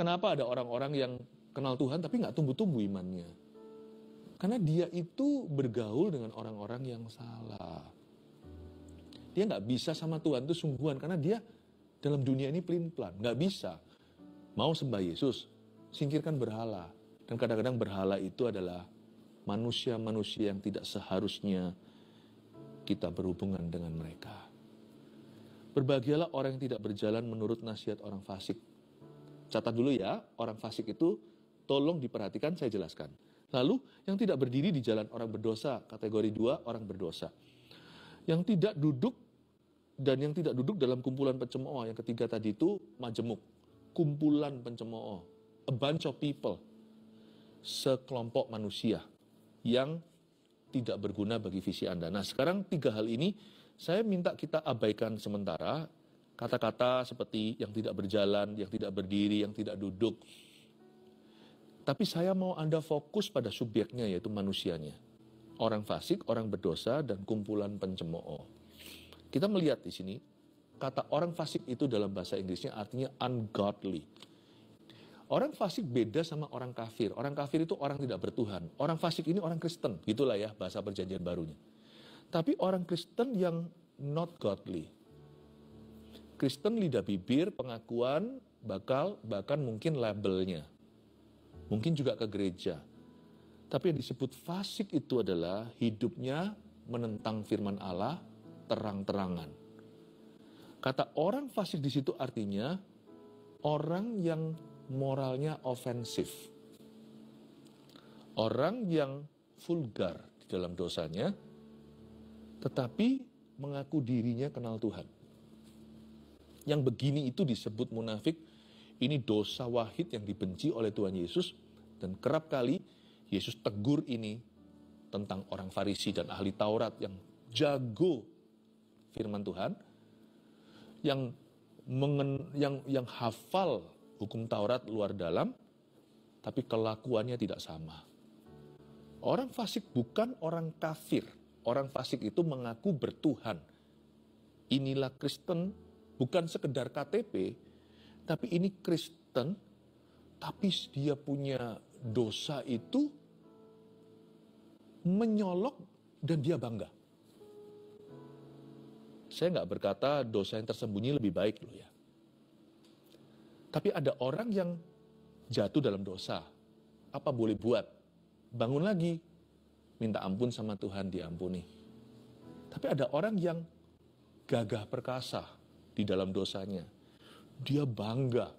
Kenapa ada orang-orang yang kenal Tuhan tapi nggak tumbuh-tumbuh imannya? Karena dia itu bergaul dengan orang-orang yang salah. Dia nggak bisa sama Tuhan itu sungguhan, karena dia dalam dunia ini pelin-pelan. Nggak bisa. Mau sembah Yesus, singkirkan berhala. Dan kadang-kadang berhala itu adalah manusia-manusia yang tidak seharusnya kita berhubungan dengan mereka. Berbahagialah orang yang tidak berjalan menurut nasihat orang fasik. Catat dulu ya, orang fasik itu tolong diperhatikan, saya jelaskan. Lalu, yang tidak berdiri di jalan orang berdosa, kategori 2, orang berdosa. Yang tidak duduk, dan yang tidak duduk dalam kumpulan pencemooh. Yang ketiga tadi itu majemuk, kumpulan pencemooh. A bunch of people. Sekelompok manusia yang tidak berguna bagi visi Anda. Nah, sekarang 3 hal ini saya minta kita abaikan sementara. Kata-kata seperti yang tidak berjalan, yang tidak berdiri, yang tidak duduk. Tapi saya mau Anda fokus pada subjeknya, yaitu manusianya. Orang fasik, orang berdosa, dan kumpulan pencemooh. Kita melihat di sini, kata orang fasik itu dalam bahasa Inggrisnya artinya ungodly. Orang fasik beda sama orang kafir. Orang kafir itu orang tidak bertuhan. Orang fasik ini orang Kristen. Gitulah ya bahasa perjanjian barunya. Tapi orang Kristen yang not godly. Kristen lidah bibir, pengakuan, bahkan mungkin labelnya. Mungkin juga ke gereja. Tapi yang disebut fasik itu adalah hidupnya menentang firman Allah terang-terangan. Kata orang fasik di situ artinya orang yang moralnya ofensif. Orang yang vulgar di dalam dosanya, tetapi mengaku dirinya kenal Tuhan. Yang begini itu disebut munafik. Ini dosa wahid yang dibenci oleh Tuhan Yesus. Dan kerap kali Yesus tegur ini tentang orang Farisi dan ahli Taurat yang jago firman Tuhan, yang hafal hukum Taurat luar dalam, tapi kelakuannya tidak sama. Orang fasik bukan orang kafir. Orang fasik itu mengaku bertuhan. Inilah Kristen, bukan sekedar KTP, tapi ini Kristen, tapi dia punya dosa itu menyolok dan dia bangga. Saya nggak berkata dosa yang tersembunyi lebih baik loh ya. Tapi ada orang yang jatuh dalam dosa. Apa boleh buat? Bangun lagi. Minta ampun sama Tuhan, diampuni. Tapi ada orang yang gagah perkasa di dalam dosanya. Dia bangga.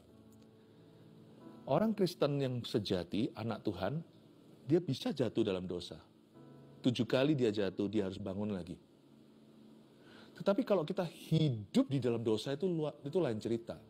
Orang Kristen yang sejati, anak Tuhan, dia bisa jatuh dalam dosa. 7 kali dia jatuh, dia harus bangun lagi. Tetapi kalau kita hidup di dalam dosa itu lain cerita.